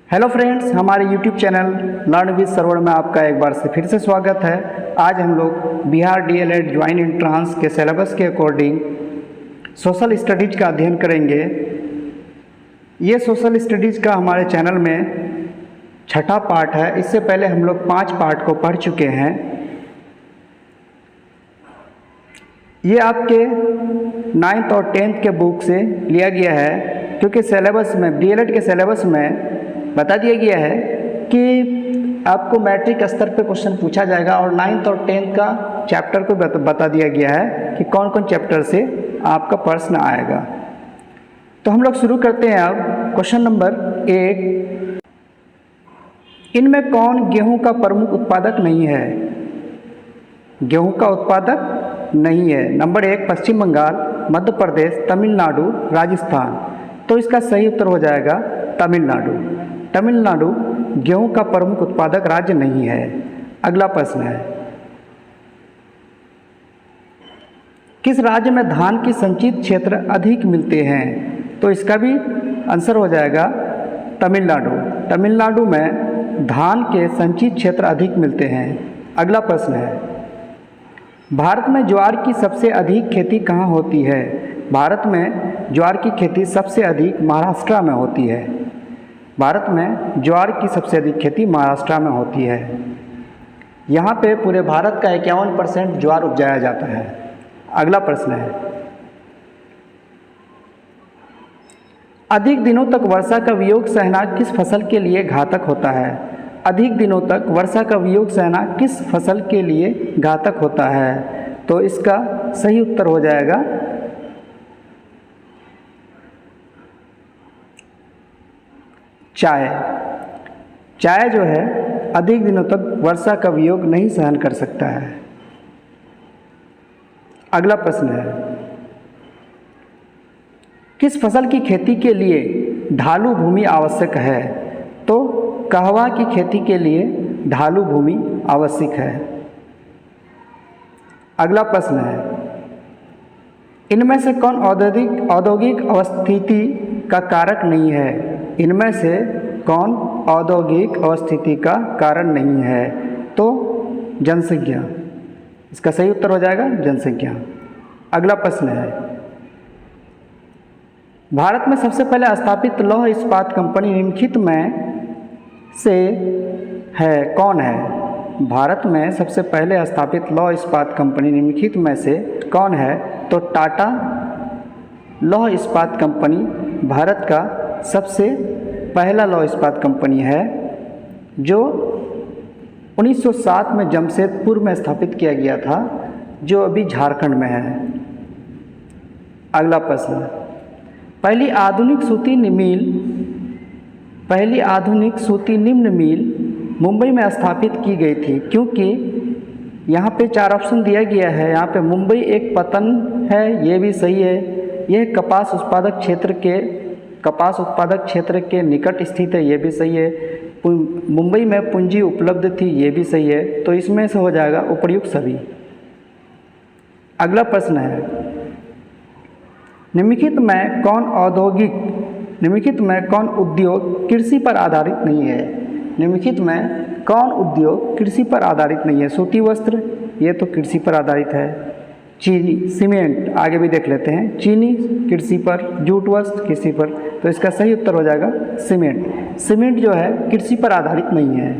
Hello friends, हमारे YouTube channel learn with Saravan में आपका एक बार से फिर से स्वागत है। आज हम लोग बिहार DLED ज्वाइंट एंट्रांस के सिलेबस के अकॉर्डिंग सोशल स्टडीज़ का अध्ययन करेंगे। ये सोशल स्टडीज़ का हमारे चैनल में छठा पार्ट है। इससे पहले हम लोग 5 पार्ट को पढ़ चुके हैं। ये आपके 9th और 10th के बुक से लिया गया है, क्योंकि सिलेबस में DLED के सिलेबस में बता दिया गया है कि आपको मैट्रिक स्तर पे क्वेश्चन पूछा जाएगा और 9th और 10th का चैप्टर को बता दिया गया है कि कौन कौन चैप्टर से आपका प्रश्न आएगा। तो हम लोग शुरू करते हैं। अब क्वेश्चन नंबर 1, इनमें कौन गेहूं का प्रमुख उत्पादक नहीं है? गेहूं का उत्पादक नहीं है। नंबर 1, पश्चिम बंगाल, मध्य प्रदेश, तमिलनाडु, राजस्थान। तो इसका सही उत्तर हो जाएगा तमिलनाडु। तमिलनाडु गेहूं का प्रमुख उत्पादक राज्य नहीं है। अगला प्रश्न है, किस राज्य में धान की संचित क्षेत्र अधिक मिलते हैं? तो इसका भी आंसर हो जाएगा तमिलनाडु। तमिलनाडु में धान के संचित क्षेत्र अधिक मिलते हैं। अगला प्रश्न है, भारत में ज्वार की सबसे अधिक खेती कहाँ होती है? भारत में ज्वार की खेती सबसे अधिक महाराष्ट्र में होती है। भारत में ज्वार की सबसे अधिक खेती महाराष्ट्र में होती है। यहाँ पे पूरे भारत का 51% ज्वार उपजाया जाता है। अगला प्रश्न है, अधिक दिनों तक वर्षा का वियोग सहना किस फसल के लिए घातक होता है? अधिक दिनों तक वर्षा का वियोग सहना किस फसल के लिए घातक होता है? तो इसका सही उत्तर हो जाएगा चाय। चाय जो है अधिक दिनों तक वर्षा का वियोग नहीं सहन कर सकता है। अगला प्रश्न है, किस फसल की खेती के लिए ढालू भूमि आवश्यक है? तो कहवा की खेती के लिए ढालू भूमि आवश्यक है। अगला प्रश्न है, इनमें से कौन औद्योगिक अवस्थिति का कारक नहीं है? इनमें से कौन औद्योगिक अवस्थिति का कारण नहीं है? तो जनसंख्या। इसका सही उत्तर हो जाएगा जनसंख्या। अगला प्रश्न है, भारत में सबसे पहले स्थापित लौह इस्पात कंपनी निम्नलिखित में से है कौन है? भारत में सबसे पहले स्थापित लौह इस्पात कंपनी निम्नलिखित में से कौन है? तो टाटा लौह इस्पात कंपनी भारत का सबसे पहला लौह इस्पात कंपनी है, जो 1907 में जमशेदपुर में स्थापित किया गया था, जो अभी झारखंड में है। अगला प्रश्न, पहली आधुनिक सूती निम्न मिल मुंबई में स्थापित की गई थी, क्योंकि यहाँ पे 4 ऑप्शन दिया गया है। यहाँ पे मुंबई एक पतन है, ये भी सही है। यह कपास उत्पादक क्षेत्र के निकट स्थित है, ये भी सही है। मुंबई में पूंजी उपलब्ध थी, ये भी सही है। तो इसमें से हो जाएगा उपर्युक्त सभी। अगला प्रश्न है, निम्नलिखित में कौन उद्योग कृषि पर आधारित नहीं है? निम्नलिखित में कौन उद्योग कृषि पर आधारित नहीं है? सूती वस्त्र, ये तो कृषि पर आधारित है। चीनी, सीमेंट, आगे भी देख लेते हैं। चीनी कृषि पर, जूट वस्त्र कृषि पर। तो इसका सही उत्तर हो जाएगा सीमेंट। सीमेंट जो है कृषि पर आधारित नहीं है।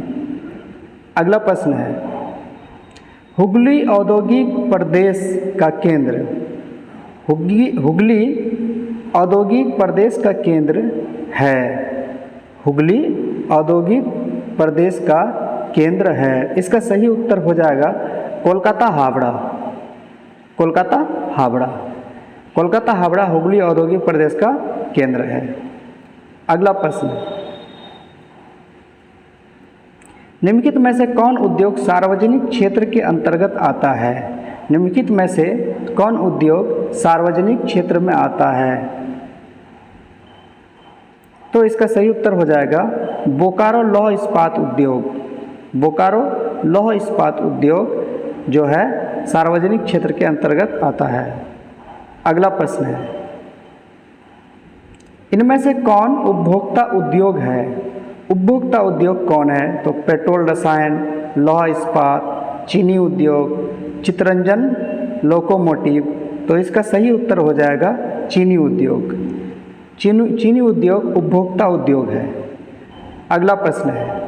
अगला प्रश्न है, हुगली औद्योगिक प्रदेश का केंद्र। हुगली औद्योगिक प्रदेश का केंद्र है। हुगली औद्योगिक प्रदेश का केंद्र है। इसका सही उत्तर हो जाएगा कोलकाता हावड़ा। कोलकाता हावड़ा हुगली औद्योगिक प्रदेश का केंद्र है। अगला प्रश्न, निम्नलिखित में से कौन उद्योग सार्वजनिक क्षेत्र के अंतर्गत आता है? निम्नलिखित में से कौन उद्योग सार्वजनिक क्षेत्र में आता है? तो इसका सही उत्तर हो जाएगा बोकारो लौह इस्पात उद्योग। बोकारो लौह इस्पात उद्योग जो है सार्वजनिक क्षेत्र के अंतर्गत आता है। अगला प्रश्न है, इनमें से कौन उपभोक्ता उद्योग है? उपभोक्ता उद्योग कौन है? तो पेट्रोल, रसायन, लौह इस्पात, चीनी उद्योग, चित्ररंजन, लोकोमोटिव। तो इसका सही उत्तर हो जाएगा चीनी उद्योग। चीनी उद्योग उपभोक्ता उद्योग है। अगला प्रश्न है,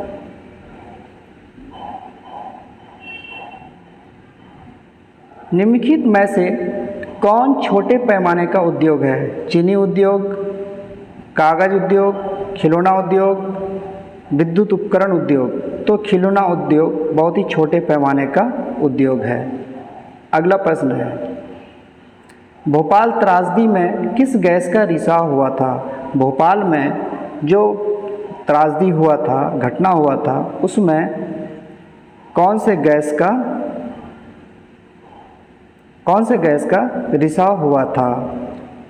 निम्नलिखित में से कौन छोटे पैमाने का उद्योग है? चीनी उद्योग, कागज उद्योग, खिलौना उद्योग, विद्युत उपकरण उद्योग। तो खिलौना उद्योग बहुत ही छोटे पैमाने का उद्योग है। अगला प्रश्न है, भोपाल त्रासदी में किस गैस का रिसाव हुआ था? भोपाल में जो त्रासदी हुआ था, घटना हुआ था, उसमें कौन से गैस का रिसाव हुआ था?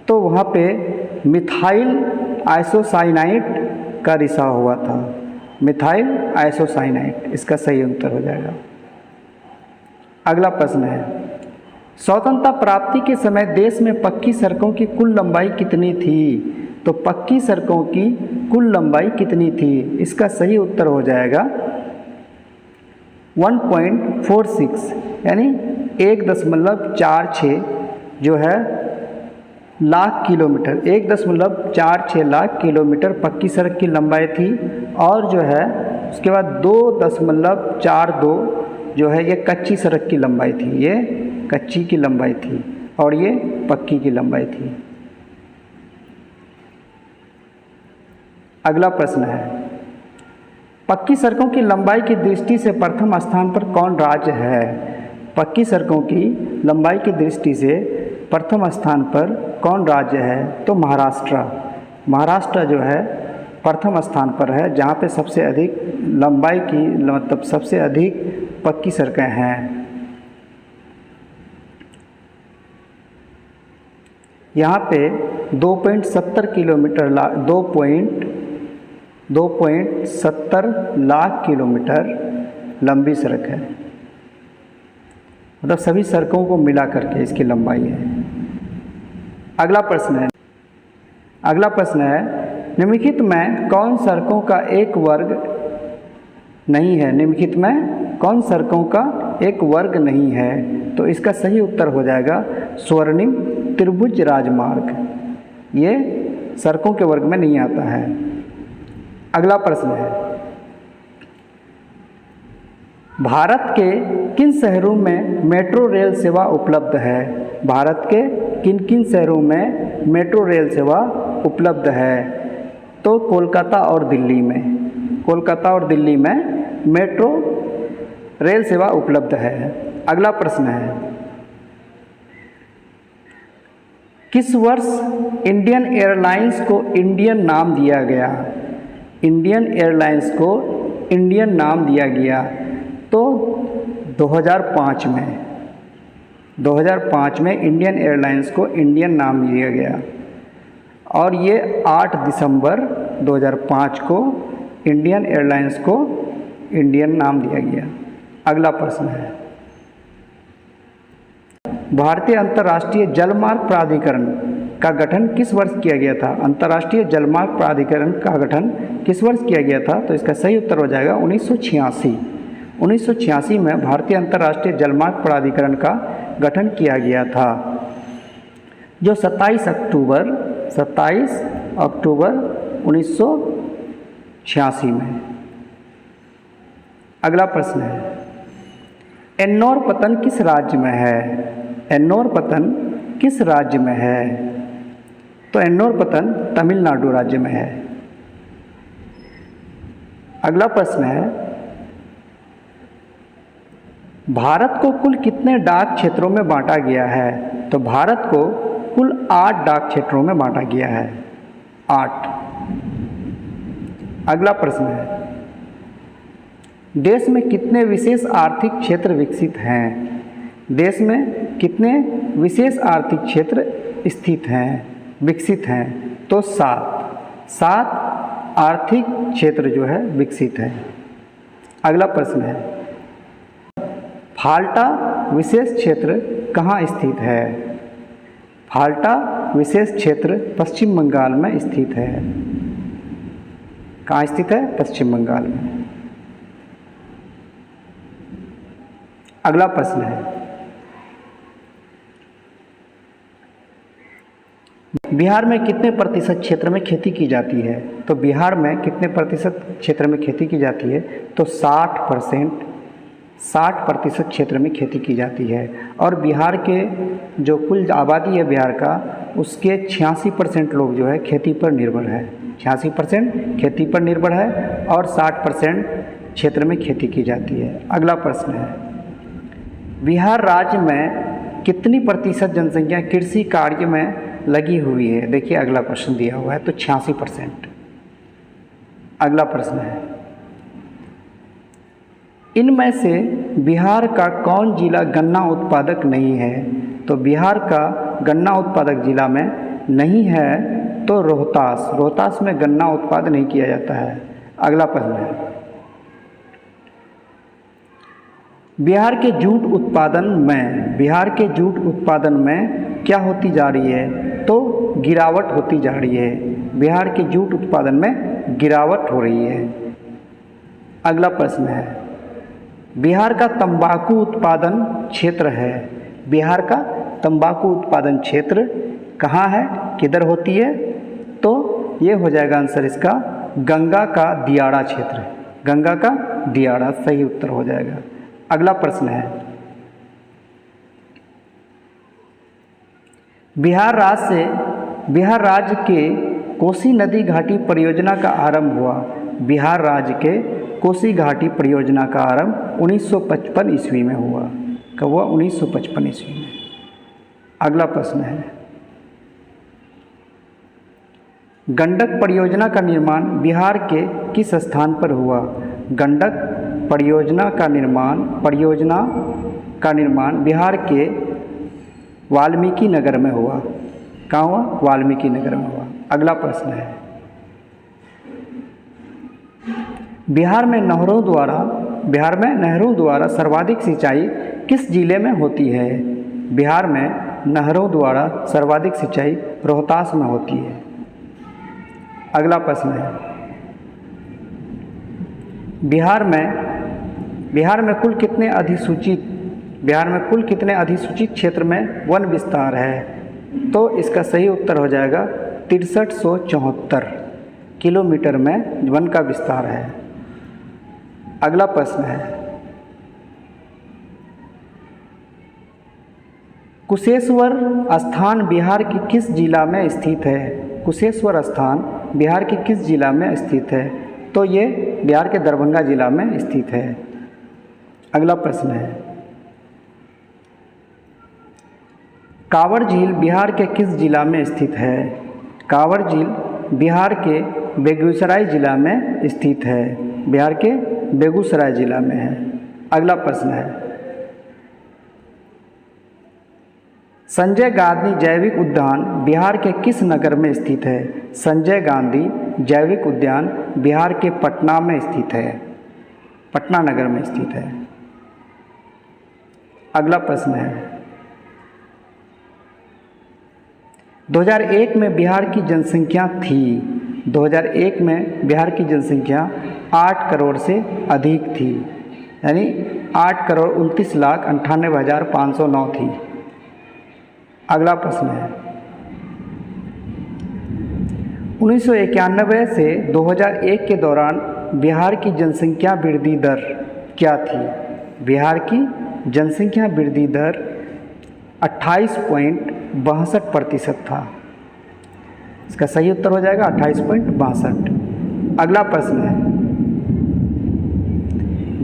तो वहाँ पे मिथाइल आइसोसाइनाइड का रिसाव हुआ था। मिथाइल आइसोसाइनाइड इसका सही उत्तर हो जाएगा। अगला प्रश्न है, स्वतंत्रता प्राप्ति के समय देश में पक्की सड़कों की कुल लंबाई कितनी थी? तो पक्की सड़कों की कुल लंबाई कितनी थी? इसका सही उत्तर हो जाएगा 1.46 यानी 1.46 जो है लाख किलोमीटर, 1.46 लाख किलोमीटर पक्की सड़क की लंबाई थी। और जो है उसके बाद 2.42 जो है ये कच्ची सड़क की लंबाई थी। ये कच्ची की लंबाई थी और ये पक्की की लंबाई थी। अगला प्रश्न है, पक्की सड़कों की लंबाई की दृष्टि से प्रथम स्थान पर कौन राज्य है? पक्की सड़कों की लंबाई की दृष्टि से प्रथम स्थान पर कौन राज्य है? तो महाराष्ट्र। महाराष्ट्र जो है प्रथम स्थान पर है, जहाँ पे सबसे अधिक लंबाई की मतलब सबसे अधिक पक्की सड़कें हैं। यहाँ पे 2.70 किलोमीटर 2.70 लाख किलोमीटर लंबी सड़क है, मतलब सभी सड़कों को मिला करके इसकी लंबाई है। अगला प्रश्न है, निम्नलिखित में कौन सड़कों का एक वर्ग नहीं है? निम्नलिखित में कौन सड़कों का एक वर्ग नहीं है? तो इसका सही उत्तर हो जाएगा स्वर्णिम त्रिभुज राजमार्ग। ये सड़कों के वर्ग में नहीं आता है। अगला प्रश्न है, भारत के किन शहरों में मेट्रो रेल सेवा उपलब्ध है? भारत के किन किन शहरों में मेट्रो रेल सेवा उपलब्ध है? तो कोलकाता और दिल्ली में मेट्रो रेल सेवा उपलब्ध है। अगला प्रश्न है, किस वर्ष इंडियन एयरलाइंस को इंडियन नाम दिया गया? इंडियन एयरलाइंस को इंडियन नाम दिया गया तो 2005 में इंडियन एयरलाइंस को इंडियन नाम दिया गया और ये 8 दिसंबर 2005 को इंडियन एयरलाइंस को इंडियन नाम दिया गया। अगला प्रश्न है, भारतीय अंतर्राष्ट्रीय जलमार्ग प्राधिकरण का गठन किस वर्ष किया गया था? अंतर्राष्ट्रीय जलमार्ग प्राधिकरण का गठन किस वर्ष किया गया था? तो इसका सही उत्तर हो जाएगा 1986। 1986 में भारतीय अंतर्राष्ट्रीय जलमार्ग प्राधिकरण का गठन किया गया था, जो 27 अक्टूबर 1986 में। अगला प्रश्न है, एन्नोर पतन किस राज्य में है? एन्नोर पतन किस राज्य में है? तो एन्नोर पतन तमिलनाडु राज्य में है। अगला प्रश्न है, भारत को कुल कितने डाक क्षेत्रों में बांटा गया है? तो भारत को कुल 8 डाक क्षेत्रों में बांटा गया है, 8। अगला प्रश्न है, देश में कितने विशेष आर्थिक क्षेत्र विकसित हैं? देश में कितने विशेष आर्थिक क्षेत्र विकसित हैं? तो 7 आर्थिक क्षेत्र जो है विकसित है। अगला प्रश्न है, फाल्टा विशेष क्षेत्र कहाँ स्थित है? फाल्टा विशेष क्षेत्र पश्चिम बंगाल में स्थित है। कहाँ स्थित है? पश्चिम बंगाल में। अगला प्रश्न है, बिहार में कितने प्रतिशत क्षेत्र में खेती की जाती है? तो बिहार में कितने प्रतिशत क्षेत्र में खेती की जाती है? तो 60% क्षेत्र में खेती की जाती है। और बिहार के जो कुल आबादी है बिहार का, उसके 86% लोग जो है खेती पर निर्भर है। 86% खेती पर निर्भर है और 60% क्षेत्र में खेती की जाती है। अगला प्रश्न है, बिहार राज्य में कितनी प्रतिशत जनसंख्या कृषि कार्य में लगी हुई है? देखिए अगला प्रश्न दिया हुआ है, तो 86%। अगला प्रश्न है, इनमें से बिहार का कौन जिला गन्ना उत्पादक नहीं है? तो बिहार का गन्ना उत्पादक जिला में नहीं है तो रोहतास। रोहतास में गन्ना उत्पादन नहीं किया जाता है। अगला प्रश्न है, बिहार के जूट उत्पादन में क्या होती जा रही है? तो गिरावट होती जा रही है। बिहार के जूट उत्पादन में गिरावट हो रही है। अगला प्रश्न है, बिहार का तंबाकू उत्पादन क्षेत्र है। बिहार का तंबाकू उत्पादन क्षेत्र कहाँ है, किधर होती है? तो ये हो जाएगा आंसर इसका गंगा का दियारा क्षेत्र। गंगा का दियारा सही उत्तर हो जाएगा। अगला प्रश्न है, बिहार राज्य के कोसी नदी घाटी परियोजना का आरंभ हुआ। बिहार राज्य के कोसी घाटी परियोजना का आरंभ 1955 ईस्वी में हुआ। कब हुआ? 1955 ईस्वी में। अगला प्रश्न है, गंडक परियोजना का निर्माण बिहार के किस स्थान पर हुआ? गंडक परियोजना का निर्माण बिहार के वाल्मीकि नगर में हुआ। कहाँ हुआ? वाल्मीकि नगर में हुआ। अगला प्रश्न है, बिहार में नहरों द्वारा सर्वाधिक सिंचाई किस जिले में होती है? बिहार में नहरों द्वारा सर्वाधिक सिंचाई रोहतास में होती है। अगला प्रश्न है, बिहार में कुल कितने अधिसूचित क्षेत्र में वन विस्तार है? तो इसका सही उत्तर हो जाएगा 6374 किलोमीटर में वन का विस्तार है। अगला प्रश्न है, कुशेश्वर स्थान बिहार के किस जिला में स्थित है? कुशेश्वर स्थान बिहार के किस जिला में स्थित है? तो ये बिहार के दरभंगा जिला में स्थित है। अगला प्रश्न है, कांवर झील बिहार के किस जिला में स्थित है? कांवर झील बिहार के बेगूसराय जिला में स्थित है। बिहार के बेगूसराय जिला में है। अगला प्रश्न है, संजय गांधी जैविक उद्यान बिहार के किस नगर में स्थित है? संजय गांधी जैविक उद्यान बिहार के पटना में स्थित है। पटना नगर में स्थित है। अगला प्रश्न है, 2001 में बिहार की जनसंख्या थी। 2001 में बिहार की जनसंख्या 8 करोड़ से अधिक थी, यानी 8,29,98,509 थी। अगला प्रश्न है, 1991 से 2001 के दौरान बिहार की जनसंख्या वृद्धि दर क्या थी? बिहार की जनसंख्या वृद्धि दर 28.62% था। इसका सही उत्तर हो जाएगा 28.62। अगला प्रश्न है,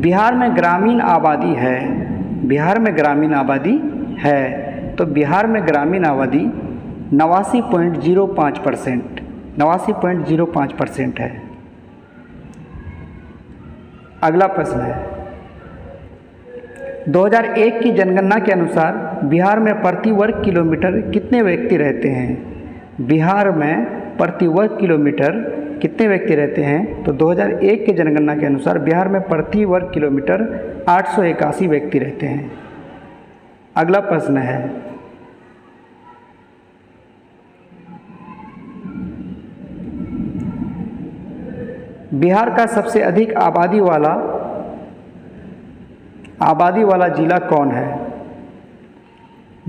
बिहार में ग्रामीण आबादी है। बिहार में ग्रामीण आबादी है, तो बिहार में ग्रामीण आबादी 89.05% है। अगला प्रश्न है, 2001 की जनगणना के अनुसार बिहार में प्रति वर्ग किलोमीटर कितने व्यक्ति रहते हैं? बिहार में प्रति वर्ग किलोमीटर कितने व्यक्ति रहते हैं? तो 2001 के जनगणना के अनुसार बिहार में प्रति वर्ग किलोमीटर 881 व्यक्ति रहते हैं। अगला प्रश्न है, बिहार का सबसे अधिक आबादी वाला जिला कौन है?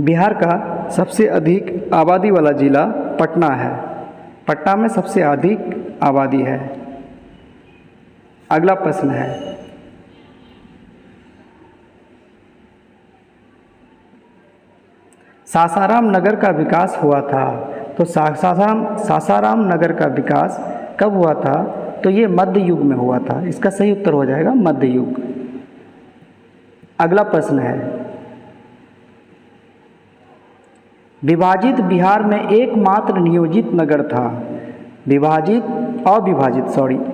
बिहार का सबसे अधिक आबादी वाला जिला पटना है। पटना में सबसे अधिक आबादी है। अगला प्रश्न है, सासाराम नगर का विकास हुआ था। तो सासाराम नगर का विकास कब हुआ था? तो ये मध्य युग में हुआ था। इसका सही उत्तर हो जाएगा मध्य युग। अगला प्रश्न है, विभाजित बिहार में एकमात्र नियोजित नगर था।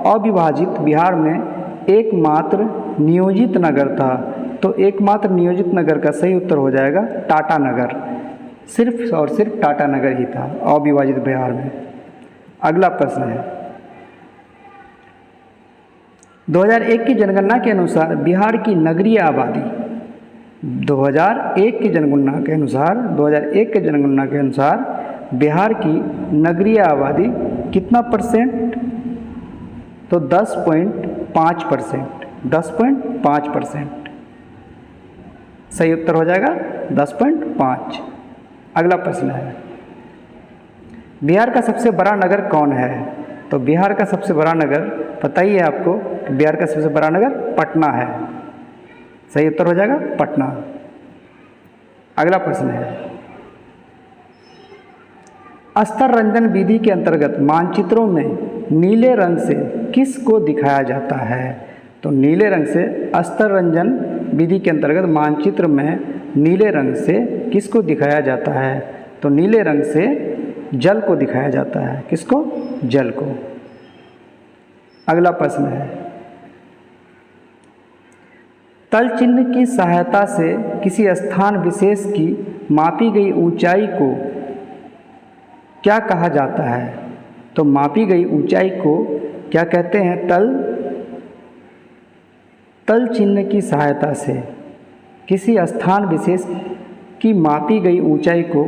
अविभाजित बिहार में एकमात्र नियोजित नगर था। तो एकमात्र नियोजित नगर का सही उत्तर हो जाएगा टाटा नगर। सिर्फ और सिर्फ टाटा नगर ही था अविभाजित बिहार में। अगला प्रश्न है, 2001 की जनगणना के अनुसार बिहार की नगरीय आबादी 2001 की जनगणना के अनुसार बिहार की नगरीय आबादी कितना परसेंट? तो 10.5%। 10.5% सही उत्तर हो जाएगा 10.5। अगला प्रश्न है, बिहार का सबसे बड़ा नगर कौन है? तो बिहार का सबसे बड़ा नगर पता ही है आपको, बिहार का सबसे बड़ा नगर पटना है। सही उत्तर हो जाएगा पटना। अगला प्रश्न है, स्तर रंजन विधि के अंतर्गत मानचित्रों में नीले रंग से किस को दिखाया जाता है? तो नीले रंग से स्तर रंजन विधि के अंतर्गत मानचित्र में नीले रंग से किसको दिखाया जाता है? तो नीले रंग से जल को दिखाया जाता है। किसको? जल को। अगला प्रश्न है, तल चिन्ह की सहायता से किसी स्थान विशेष की मापी गई ऊंचाई को क्या कहा जाता है? तो मापी गई ऊंचाई को क्या कहते हैं? तल चिन्ह की सहायता से किसी स्थान विशेष की मापी गई ऊंचाई को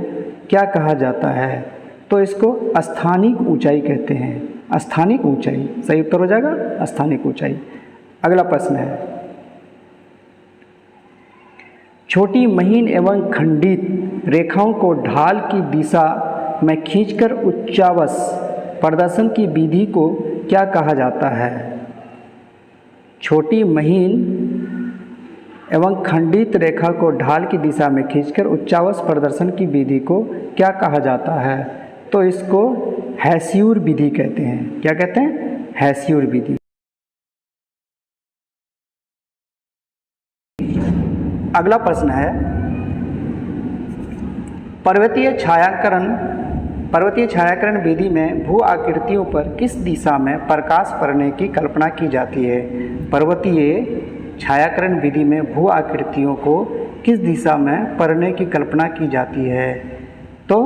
क्या कहा जाता है? तो इसको स्थानिक ऊंचाई कहते हैं। स्थानिक ऊंचाई सही उत्तर हो जाएगा स्थानिक ऊंचाई। अगला प्रश्न है, छोटी महीन एवं खंडित रेखाओं को ढाल की दिशा में खींचकर उच्चावच प्रदर्शन की विधि को क्या कहा जाता है? छोटी महीन एवं खंडित रेखा को ढाल की दिशा में खींचकर उच्चावच प्रदर्शन की विधि को क्या कहा जाता है? तो इसको हैस्यूर विधि कहते हैं। क्या कहते हैं? हैस्यूर विधि। अगला प्रश्न है, पर्वतीय छायांकन विधि में भू आकृतियों पर किस दिशा में प्रकाश पड़ने की कल्पना की जाती है? पर्वतीय छायांकन विधि में भू आकृतियों को किस दिशा में पड़ने की कल्पना की जाती है? तो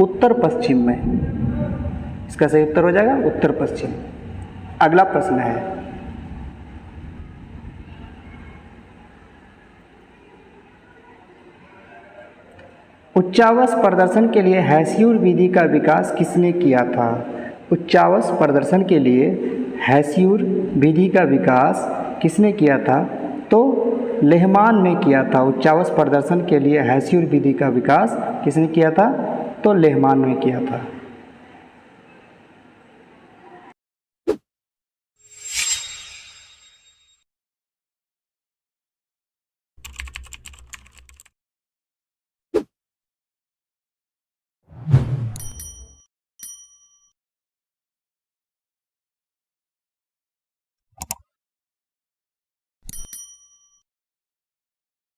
उत्तर पश्चिम में। इसका सही उत्तर हो जाएगा उत्तर पश्चिम। अगला प्रश्न है, उच्चावच प्रदर्शन के लिए हैस्यूर विधि का विकास किसने किया था? उच्चावच प्रदर्शन के लिए हैस्यूर विधि का विकास किसने किया था? तो लेहमान ने किया था। उच्चावच प्रदर्शन के लिए हैस्यूर विधि का विकास किसने किया था? तो लेहमान ने किया था।